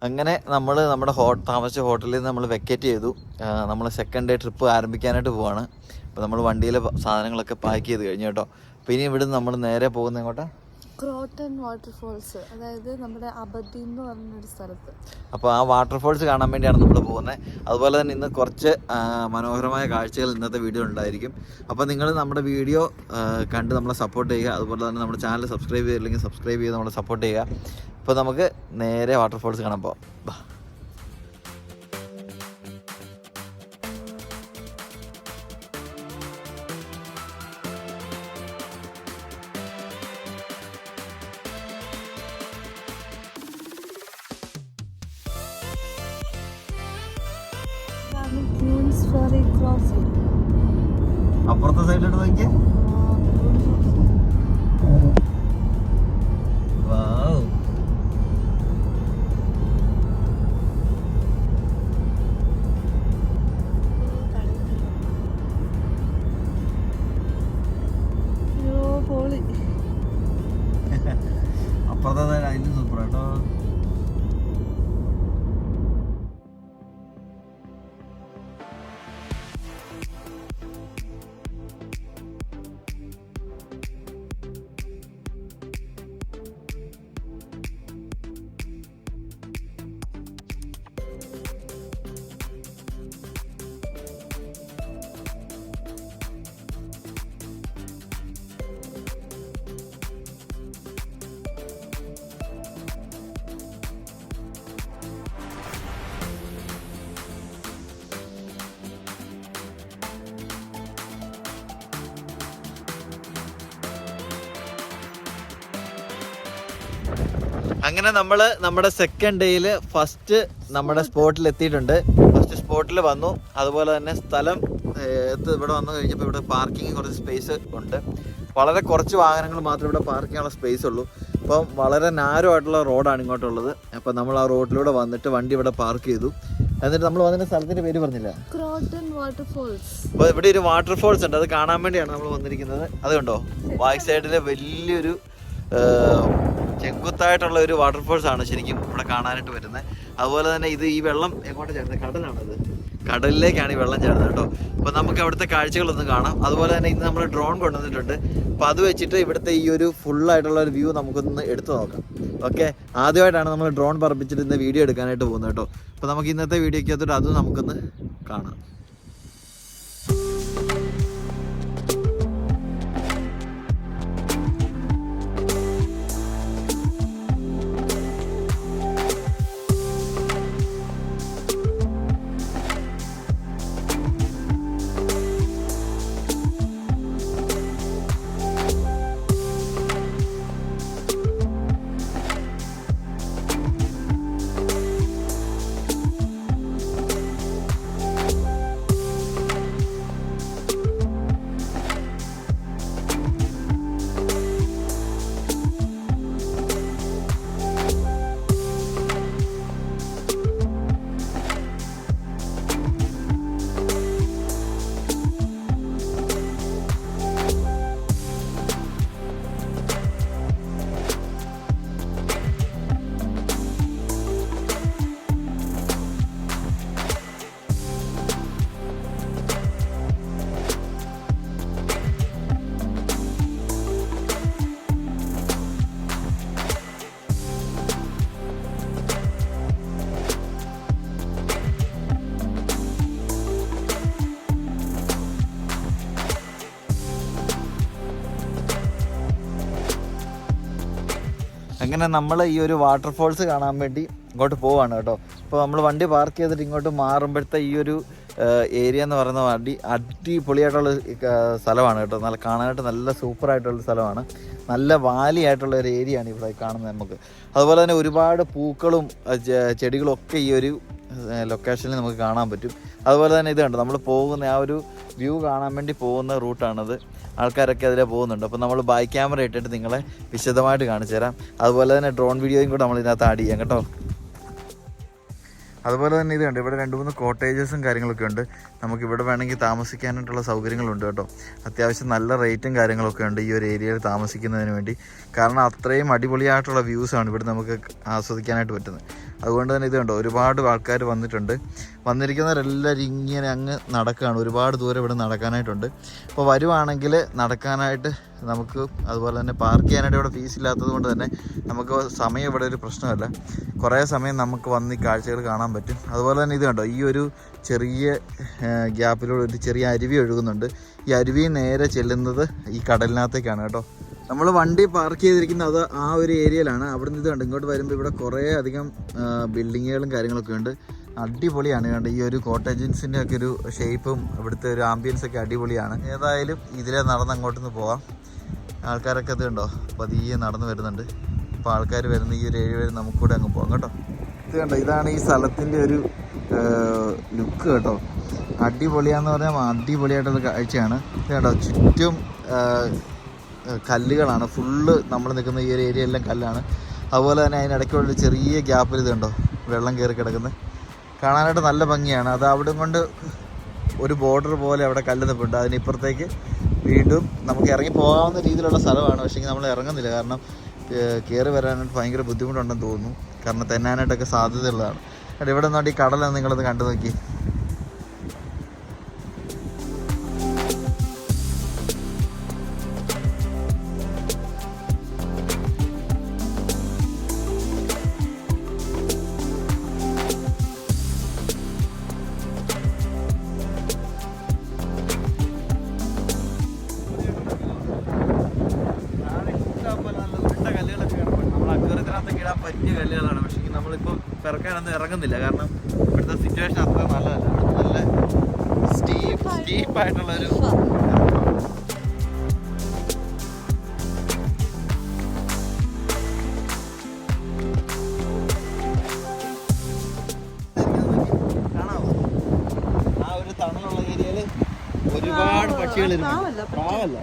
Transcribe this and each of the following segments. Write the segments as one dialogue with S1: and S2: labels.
S1: അങ്ങനെ നമ്മൾ നമ്മുടെ താമസിച്ച ഹോട്ടലിൽ നിന്ന് നമ്മൾ വെക്കേറ്റ് ചെയ്തു. നമ്മൾ സെക്കൻഡ് ഡേ ട്രിപ്പ് ആരംഭിക്കാനായിട്ട് പോവാണ്. അപ്പോൾ നമ്മൾ വണ്ടിയിലെ സാധനങ്ങളൊക്കെ പാക്ക് ചെയ്ത് കഴിഞ്ഞു കേട്ടോ. അപ്പോൾ ഇനി ഇവിടുന്ന് നമ്മൾ നേരെ പോകുന്ന എങ്ങോട്ടാ?
S2: ക്രോട്ടൺ വാട്ടർഫോൾസ്, അതായത് നമ്മുടെ അബദ്ധി എന്ന് പറഞ്ഞൊരു സ്ഥലത്ത്.
S1: അപ്പോൾ ആ വാട്ടർഫോൾസ് കാണാൻ വേണ്ടിയാണ് നമ്മൾ പോകുന്നത്. അതുപോലെ തന്നെ ഇന്ന് കുറച്ച് മനോഹരമായ കാഴ്ചകൾ ഇന്നത്തെ വീഡിയോ ഉണ്ടായിരിക്കും. അപ്പോൾ നിങ്ങൾ നമ്മുടെ വീഡിയോ കണ്ട് നമ്മളെ സപ്പോർട്ട് ചെയ്യുക. അതുപോലെ തന്നെ നമ്മുടെ ചാനൽ സബ്സ്ക്രൈബ് ചെയ്തില്ലെങ്കിൽ സബ്സ്ക്രൈബ് ചെയ്ത് നമ്മളെ സപ്പോർട്ട് ചെയ്യുക. അപ്പോൾ നമുക്ക് നേരെ വാട്ടർഫോൾസ് കാണാൻ പോകാം. അപ്പുറത്തെ സൈഡിലോട്ട് നോക്കിയേ. അപ്പുറത്തെ സൈഡ് അതിന് സൂപ്പർ കേട്ടോ. അങ്ങനെ നമ്മൾ നമ്മുടെ സെക്കൻഡ് ഡേയിൽ ഫസ്റ്റ് നമ്മുടെ സ്പോട്ടിൽ എത്തിയിട്ടുണ്ട്. ഫസ്റ്റ് സ്പോട്ടിൽ വന്നു. അതുപോലെ തന്നെ സ്ഥലം ഇവിടെ വന്നു കഴിഞ്ഞപ്പോൾ ഇവിടെ പാർക്കിംഗ് കുറച്ച് സ്പേസ് ഉണ്ട്. വളരെ കുറച്ച് വാഹനങ്ങൾ മാത്രമേ ഇവിടെ പാർക്ക് ചെയ്യാനുള്ള സ്പേസ് ഉള്ളൂ. അപ്പം വളരെ നാരോ ആയിട്ടുള്ള റോഡാണ് ഇങ്ങോട്ടുള്ളത്. അപ്പം നമ്മൾ ആ റോഡിലൂടെ വന്നിട്ട് വണ്ടി ഇവിടെ പാർക്ക് ചെയ്തു. എന്നിട്ട് നമ്മൾ വന്നിട്ട് സ്ഥലത്തിൻ്റെ പേര് പറഞ്ഞില്ല,
S2: ക്രോട്ടൺ വാട്ടർഫോൾസ്.
S1: അപ്പോൾ ഇവിടെ ഒരു വാട്ടർഫോൾസ് ഉണ്ട്, അത് കാണാൻ വേണ്ടിയാണ് നമ്മൾ വന്നിരിക്കുന്നത്. അത് കണ്ടോ, ബാക്ക് സൈഡിൽ വലിയൊരു ചെങ്കുത്തായിട്ടുള്ള ഒരു വാട്ടർഫോൾസ് ആണ് ശരിക്കും ഇവിടെ കാണാനായിട്ട് വരുന്നത്. അതുപോലെ തന്നെ ഈ വെള്ളം എങ്ങോട്ട് ചേർന്നത്? കടലാണത്. കടലിലേക്കാണ് ഈ വെള്ളം ചേർന്നത് കേട്ടോ. അപ്പോൾ നമുക്ക് അവിടുത്തെ കാഴ്ചകളൊന്നും കാണാം. അതുപോലെ തന്നെ ഇന്ന് നമ്മൾ ഡ്രോൺ കൊണ്ടുവന്നിട്ടുണ്ട്. അപ്പോൾ അത് വെച്ചിട്ട് ഇവിടുത്തെ ഈ ഒരു ഫുള്ളായിട്ടുള്ള ഒരു വ്യൂ നമുക്കൊന്ന് എടുത്തു നോക്കാം. ഓക്കെ, ആദ്യമായിട്ടാണ് നമ്മൾ ഡ്രോൺ പറപ്പിച്ചിട്ട് ഇന്ന് വീഡിയോ എടുക്കാനായിട്ട് പോകുന്നത് കേട്ടോ. അപ്പോൾ നമുക്ക് ഇന്നത്തെ വീഡിയോയ്ക്കകത്തോട്ട് അതും നമുക്കൊന്ന് കാണാം. അങ്ങനെ നമ്മൾ ഈ ഒരു വാട്ടർഫോൾസ് കാണാൻ വേണ്ടി ഇങ്ങോട്ട് പോവാണ് കേട്ടോ. അപ്പോൾ നമ്മൾ വണ്ടി പാർക്ക് ചെയ്തിട്ട് ഇങ്ങോട്ട് മാറുമ്പോഴത്തെ ഈ ഒരു ഏരിയ എന്ന് പറയുന്ന അടിപൊളിയായിട്ടുള്ള സ്ഥലമാണ് കേട്ടോ. നല്ല കാണാനായിട്ട് നല്ല സൂപ്പറായിട്ടുള്ള സ്ഥലമാണ്. നല്ല വാലിയായിട്ടുള്ള ഒരു ഏരിയ ആണ് ഇവിടെ കാണുന്നത് നമുക്ക്. അതുപോലെ തന്നെ ഒരുപാട് പൂക്കളും ചെടികളും ഒക്കെ ഈ ഒരു ലൊക്കേഷനിൽ നമുക്ക് കാണാൻ പറ്റും. അതുപോലെ തന്നെ ഇത് കണ്ടോ, നമ്മൾ പോകുന്ന ആ ഒരു വ്യൂ കാണാൻ വേണ്ടി പോകുന്ന റൂട്ടാണത്. ആൾക്കാരൊക്കെ അതിലെ പോകുന്നുണ്ട്. അപ്പോൾ നമ്മൾ ബൈക്ക് ക്യാമറ ഇട്ടിട്ട് നിങ്ങളെ വിശദമായിട്ട് കാണിച്ചു തരാം. അതുപോലെ തന്നെ ഡ്രോൺ വീഡിയോയും കൂടെ നമ്മൾ ഇതിനകത്ത് ആഡ് ചെയ്യാം കേട്ടോ. അതുപോലെ തന്നെ ഇത് കണ്ട് ഇവിടെ 2-3 കോട്ടേജസും കാര്യങ്ങളൊക്കെ ഉണ്ട്. നമുക്കിവിടെ വേണമെങ്കിൽ താമസിക്കാനായിട്ടുള്ള സൗകര്യങ്ങളുണ്ട് കേട്ടോ. അത്യാവശ്യം നല്ല റേറ്റും കാര്യങ്ങളൊക്കെ ഉണ്ട് ഈ ഒരു ഏരിയയിൽ താമസിക്കുന്നതിന് വേണ്ടി. കാരണം അത്രയും അടിപൊളിയായിട്ടുള്ള വ്യൂസാണ് ഇവിടെ നമുക്ക് ആസ്വദിക്കാനായിട്ട് പറ്റുന്നത്. അതുകൊണ്ട് തന്നെ ഇത് കണ്ടോ ഒരുപാട് ആൾക്കാർ വന്നിരിക്കുന്നവരെല്ലാവരും ഇങ്ങനെ അങ്ങ് നടക്കുകയാണ്. ഒരുപാട് ദൂരം ഇവിടെ നടക്കാനായിട്ടുണ്ട്. അപ്പോൾ വരുവാണെങ്കിൽ നടക്കാനായിട്ട് നമുക്ക്, അതുപോലെ തന്നെ പാർക്ക് ചെയ്യാനായിട്ട് ഇവിടെ ഫീസ് ഇല്ലാത്തത് കൊണ്ട് തന്നെ നമുക്ക് സമയം ഇവിടെ ഒരു പ്രശ്നമല്ല. കുറേ സമയം നമുക്ക് വന്ന് ഈ കാഴ്ചകൾ കാണാൻ പറ്റും. അതുപോലെ തന്നെ ഇത് കണ്ടോ ഈ ഒരു ചെറിയ ഗ്യാപ്പിലൂടെ ഒരു ചെറിയ അരുവി ഒഴുകുന്നുണ്ട്. ഈ അരുവി നേരെ ചെല്ലുന്നത് ഈ കടലിനകത്തേക്കാണ് കേട്ടോ. നമ്മൾ വണ്ടി പാർക്ക് ചെയ്തിരിക്കുന്നത് ആ ഒരു ഏരിയയിലാണ്. അവിടെ നിന്ന് ഇത് കണ്ട് ഇങ്ങോട്ട് വരുമ്പോൾ ഇവിടെ കുറേ അധികം ബിൽഡിങ്ങുകളും കാര്യങ്ങളൊക്കെ ഉണ്ട്. അടിപൊളിയാണ് കണ്ട് ഈ ഒരു കോട്ടേജൻസിൻ്റെ ഒക്കെ ഒരു ഷേപ്പും ഇവിടുത്തെ ഒരു ആംബിയൻസ് ഒക്കെ അടിപൊളിയാണ്. ഏതായാലും ഇതിലെ നടന്ന് അങ്ങോട്ടൊന്ന് പോവാം. ആൾക്കാരൊക്കെ ഇത് കണ്ടോ പതിയെ നടന്ന് വരുന്നുണ്ട്. അപ്പോൾ ആൾക്കാർ വരുന്ന ഈ ഒരു ഏരിയ വരെ നമുക്കൂടെ അങ്ങ് പോകാം കേട്ടോ. ഇത് കണ്ടോ ഇതാണ് ഈ സ്ഥലത്തിൻ്റെ ഒരു ലുക്ക് കേട്ടോ. അടിപൊളിയാന്ന് പറഞ്ഞാൽ അടിപൊളിയായിട്ടുള്ള കാഴ്ചയാണ്. ഇത് കണ്ടോ ചുറ്റും കല്ലുകളാണ് ഫുള്ള്. നമ്മൾ നിൽക്കുന്ന ഈ ഒരു ഏരിയ എല്ലാം കല്ലാണ്. അതുപോലെ തന്നെ അതിനിടയ്ക്കുള്ള ചെറിയ ഗ്യാപ്പിൽ ഇത് കണ്ടോ വെള്ളം കയറി കിടക്കുന്നത് കാണാനായിട്ട് നല്ല ഭംഗിയാണ്. അത് അവിടെ കൊണ്ട് ഒരു ബോർഡർ പോലെ അവിടെ കല്ല് നിൽപ്പുണ്ട്. അതിനിപ്പുറത്തേക്ക് വീണ്ടും നമുക്ക് ഇറങ്ങി പോകാവുന്ന രീതിയിലുള്ള സ്ഥലമാണ്. പക്ഷേ നമ്മൾ ഇറങ്ങുന്നില്ല, കാരണം കയറി വരാനായിട്ട് ഭയങ്കര ബുദ്ധിമുട്ടുണ്ടെന്ന് തോന്നുന്നു. കാരണം തെന്നാനായിട്ടൊക്കെ സാധ്യതയുള്ളതാണ്. ഇവിടെ നിന്നോട്ട് ഈ കടലാണ് നിങ്ങളത് കണ്ടു നോക്കി. ഇടാൻ പറ്റിയ കല്ലുകളാണ്. പക്ഷേ നമ്മളിപ്പോൾ പിറക്കാനൊന്നും ഇറങ്ങുന്നില്ല, കാരണം ഇവിടുത്തെ സിറ്റുവേഷൻ അത്ര നല്ലതല്ല. നല്ല സ്റ്റീപ്പായിട്ടുള്ളൊരു കാണാമോ ആ ഒരു തണലുള്ള ഏരിയയിൽ ഒരുപാട് പക്ഷികളിരുന്നു. പ്രാവല്ല,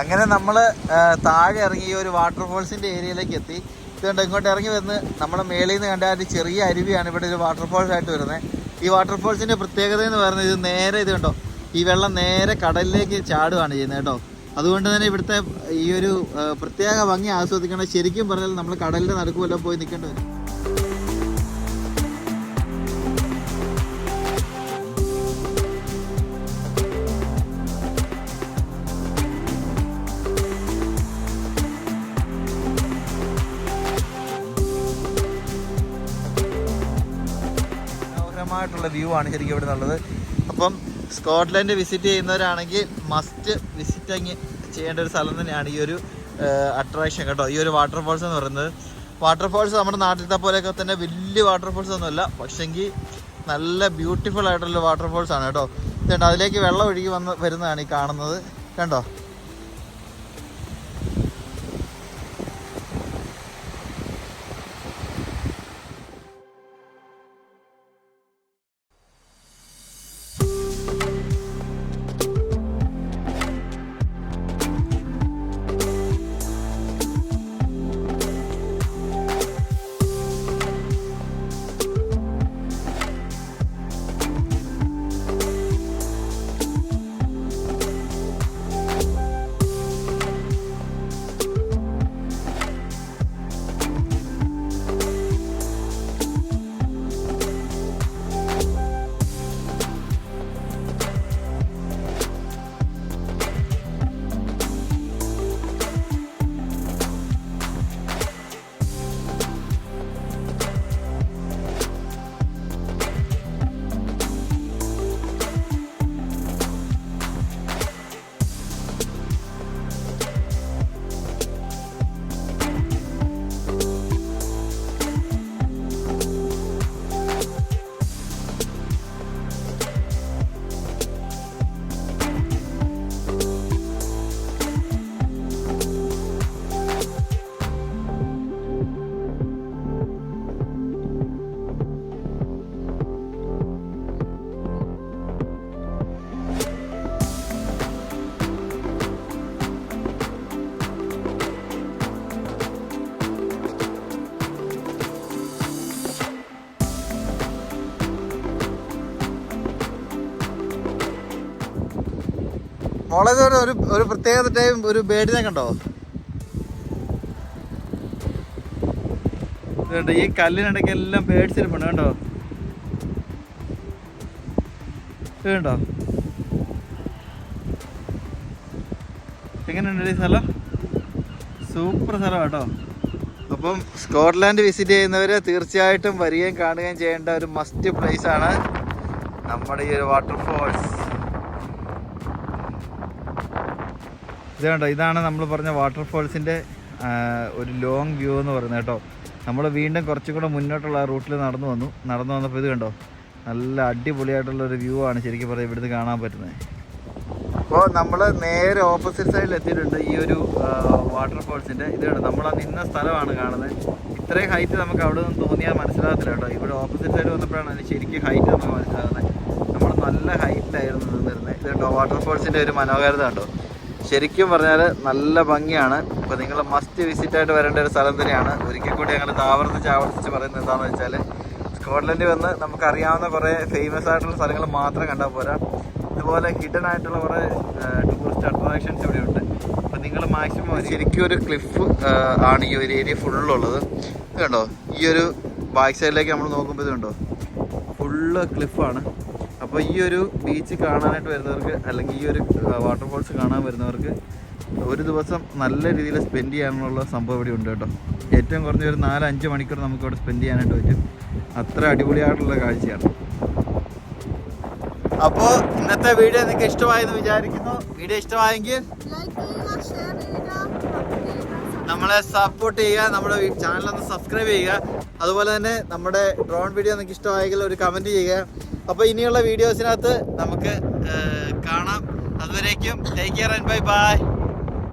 S1: അങ്ങനെ നമ്മൾ താഴെ ഇറങ്ങി ഈ ഒരു വാട്ടർഫോൾസിൻ്റെ ഏരിയയിലേക്ക് എത്തി. ഇതുകൊണ്ട് ഇങ്ങോട്ട് ഇറങ്ങി വന്ന് നമ്മുടെ മേളിൽ നിന്ന് കണ്ട ഒരു ചെറിയ അരുവിയാണ് ഇവിടെ ഒരു വാട്ടർഫോൾസ് ആയിട്ട് വരുന്നത്. ഈ വാട്ടർഫോൾസിൻ്റെ പ്രത്യേകത എന്ന് പറയുന്നത് ഇത് നേരെ ഇത് കണ്ടോ ഈ വെള്ളം നേരെ കടലിലേക്ക് ചാടുകയാണ് ചെയ്യുന്നത് കേട്ടോ. അതുകൊണ്ട് തന്നെ ഇവിടുത്തെ ഈ ഒരു പ്രത്യേക ഭംഗി ആസ്വദിക്കണം. ശരിക്കും പറഞ്ഞാൽ നമ്മൾ കടലിൻ്റെ നടുക്കുമല്ലോ പോയി നിൽക്കേണ്ടി വരും. ായിട്ടുള്ള വ്യൂ ആണ് ശരിക്കും ഇവിടെ ഉള്ളത്. അപ്പം സ്കോട്ട്ലൻഡ് വിസിറ്റ് ചെയ്യുന്നവരാണെങ്കിൽ മസ്റ്റ് വിസിറ്റ് ചെയ്യേണ്ട ഒരു സ്ഥലം തന്നെയാണ് ഈ ഒരു അട്രാക്ഷൻ കേട്ടോ. ഈ ഒരു വാട്ടർഫോൾസ് എന്ന് പറയുന്നത്, വാട്ടർഫോൾസ് നമ്മുടെ നാട്ടിലത്തെ പോലെയൊക്കെ തന്നെ വലിയ വാട്ടർഫോൾസ് ഒന്നുമല്ല, പക്ഷെങ്കിൽ നല്ല ബ്യൂട്ടിഫുൾ ആയിട്ടുള്ള വാട്ടർഫോൾസ് ആണ് കേട്ടോ. ഇതുണ്ട് അതിലേക്ക് വെള്ളം ഒഴുകി വരുന്നതാണ് ഈ കാണുന്നത് കണ്ടോ. മോളെ ഒരു പ്രത്യേകത ടൈം ഒരു ബേഡിനെ കണ്ടോ? ഇതുണ്ട്, ഈ കല്ലിനിടയ്ക്ക് എല്ലാം ബേഡ്സ് ഇരിപ്പുണ്ട് കണ്ടോ? ഇതുണ്ടോ? എങ്ങനെയുണ്ട് ഈ സ്ഥലം? സൂപ്പർ സ്ഥലം കേട്ടോ. അപ്പം സ്കോട്ട്ലാൻഡ് വിസിറ്റ് ചെയ്യുന്നവർ തീർച്ചയായിട്ടും വരികയും കാണുകയും ചെയ്യേണ്ട ഒരു മസ്റ്റ് പ്ലേസ് ആണ് നമ്മുടെ ഈ ഒരു വാട്ടർഫോൾസ്. ഇത് കണ്ടോ, ഇതാണ് നമ്മൾ പറഞ്ഞ വാട്ടർഫോൾസിൻ്റെ ഒരു ലോങ് വ്യൂ എന്ന് പറയുന്നത് കേട്ടോ. നമ്മൾ വീണ്ടും കുറച്ചും കൂടെ മുന്നോട്ടുള്ള റൂട്ടിൽ നടന്നു വന്നപ്പോൾ ഇത് കണ്ടോ, നല്ല അടിപൊളിയായിട്ടുള്ളൊരു വ്യൂ ആണ് ശരിക്കും പറഞ്ഞാൽ ഇവിടുന്ന് കാണാൻ പറ്റുന്നത്. അപ്പോൾ നമ്മൾ നേരെ ഓപ്പോസിറ്റ് സൈഡിൽ എത്തിയിട്ടുണ്ട് ഈ ഒരു വാട്ടർഫോൾസിൻ്റെ. ഇത് കണ്ടോ, നമ്മൾ ആ നിന്ന സ്ഥലമാണ് കാണുന്നത്. ഇത്രയും ഹൈറ്റ് നമുക്ക് അവിടെ നിന്ന് തോന്നിയാൽ മനസ്സിലാകത്തില്ല കേട്ടോ. ഇവിടെ ഓപ്പോസിറ്റ് സൈഡ് വന്നപ്പോഴാണ് അതിന് ശരിക്കും ഹൈറ്റ് നമുക്ക് മനസ്സിലാകുന്നത്. നമ്മൾ നല്ല ഹൈറ്റിലായിരുന്നു നിന്നിരുന്നത്. ഇത് കണ്ടോ വാട്ടർഫോൾസിൻ്റെ ഒരു മനോഹാരിത കണ്ടോ. ശരിക്കും പറഞ്ഞാൽ നല്ല ഭംഗിയാണ്. അപ്പോൾ നിങ്ങൾ മസ്റ്റ് വിസിറ്റായിട്ട് വരേണ്ട ഒരു സ്ഥലം തന്നെയാണ്. ഒരിക്കൽ കൂടി ഞങ്ങൾ ആവർത്തിച്ച് പറയുന്നത് എന്താണെന്ന് വെച്ചാൽ, സ്കോട്ട്ലൻഡിൽ വന്ന് നമുക്കറിയാവുന്ന കുറേ ഫേമസ് ആയിട്ടുള്ള സ്ഥലങ്ങൾ മാത്രം കണ്ടാൽ പോരാ, ഇതുപോലെ ഹിഡൻ ആയിട്ടുള്ള കുറേ ടൂറിസ്റ്റ് അട്രാക്ഷൻസ് ഇവിടെ ഉണ്ട്. അപ്പോൾ നിങ്ങൾ മാക്സിമം ശരിക്കും ഒരു ക്ലിഫ് ആണ് ഈ ഒരു ഏരിയ ഫുള്ളുള്ളത്. ഇത് കണ്ടോ, ഈ ഒരു ബാക്ക് സൈഡിലേക്ക് നമ്മൾ നോക്കുമ്പോൾ ഇത് കണ്ടോ, ഫുള്ള് ക്ലിഫാണ്. അപ്പോൾ ഈ ഒരു ബീച്ച് കാണാനായിട്ട് വരുന്നവർക്ക്, അല്ലെങ്കിൽ ഈ ഒരു വാട്ടർഫോൾസ് കാണാൻ വരുന്നവർക്ക് ഒരു ദിവസം നല്ല രീതിയിൽ സ്പെൻഡ് ചെയ്യാനുള്ള സംഭവം ഇവിടെ ഉണ്ട് കേട്ടോ. ഏറ്റവും കുറഞ്ഞ ഒരു 4-5 മണിക്കൂർ നമുക്ക് ഇവിടെ സ്പെൻഡ് ചെയ്യാനായിട്ട് പറ്റും. അത്ര അടിപൊളിയായിട്ടുള്ള കാഴ്ചയാണ്. അപ്പോൾ ഇന്നത്തെ വീഡിയോ നിങ്ങൾക്ക് ഇഷ്ടമായെന്ന് വിചാരിക്കുന്നു. വീഡിയോ ഇഷ്ടമായെങ്കിൽ നമ്മളെ സപ്പോർട്ട് ചെയ്യുക, നമ്മുടെ ചാനലൊന്ന് സബ്സ്ക്രൈബ് ചെയ്യുക. അതുപോലെ തന്നെ നമ്മുടെ ഡ്രോൺ വീഡിയോ നിങ്ങൾക്ക് ഇഷ്ടമായെങ്കിൽ ഒരു കമൻറ്റ് ചെയ്യുക. അപ്പോൾ ഇനിയുള്ള വീഡിയോസിനകത്ത് നമുക്ക് കാണാം. അതുവരേക്കും take care and bye bye.